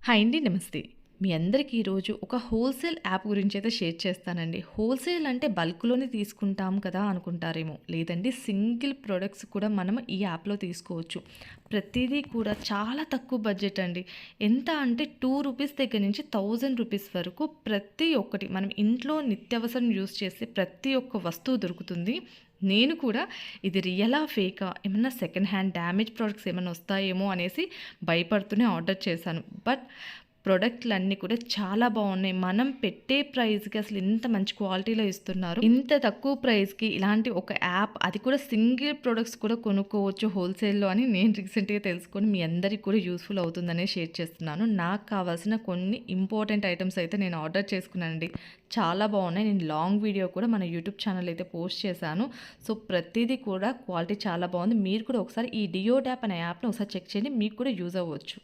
Hi అండి. నమస్తే. మీ అందరికీ ఈరోజు ఒక హోల్‌సేల్ యాప్ గురించి అయితే షేర్ చేస్తానండి. హోల్‌సేల్ అంటే బల్క్‌లోనే తీసుకుంటాం కదా అనుకుంటారేమో. లేదండి, సింగిల్ ప్రొడక్ట్స్ కూడా మనం ఈ యాప్‌లో తీసుకోవచ్చు. ప్రతీదీ కూడా చాలా తక్కువ బడ్జెట్ అండి. ఎంత అంటే రూ. 2 దగ్గర నుంచి రూ. 1000 వరకు ప్రతి ఒక్కటి మనం ఇంట్లో నిత్యావసరం యూజ్ చేసే ప్రతి ఒక్క వస్తువు దొరుకుతుంది. నేను కూడా ఇది రియలా? ఫేకా? ఏమన్నా సెకండ్ హ్యాండ్ డ్యామేజ్ ప్రొడక్ట్స్ ఏమన్నా వస్తాయేమో అనేసి భయపడుతూనే ఆర్డర్ చేశాను. బట్ ప్రొడక్ట్‌లన్నీ కూడా చాలా బావున్నాయి. మనం పెట్టే ప్రైస్‌కి అసలు ఇంత మంచి క్వాలిటీలో ఇస్తున్నారు. ఇంత తక్కువ ప్రైస్‌కి ఇలాంటి ఒక యాప్, అది కూడా సింగిల్ ప్రొడక్ట్స్ కూడా కొనుక్కోవచ్చు హోల్‌సేల్‌లో అని నేను రీసెంట్‌గా తెలుసుకొని మీ అందరికి కూడా యూజ్‌ఫుల్ అవుతుందనే షేర్ చేస్తున్నాను. నాకు కావాల్సిన కొన్ని ఇంపార్టెంట్ ఐటెమ్స్ అయితే నేను ఆర్డర్ చేసుకున్నానండి. చాలా బావున్నాయి. నేను లాంగ్ వీడియో కూడా మన యూట్యూబ్ ఛానల్ అయితే పోస్ట్ చేశాను. సో, ప్రతీదీ కూడా క్వాలిటీ చాలా బావుంది. మీరు కూడా ఒకసారి ఈ డియో ట్యాప్ అనే యాప్‌ని ఒకసారి చెక్ చేయండి. మీకు కూడా యూజ్ అవ్వచ్చు.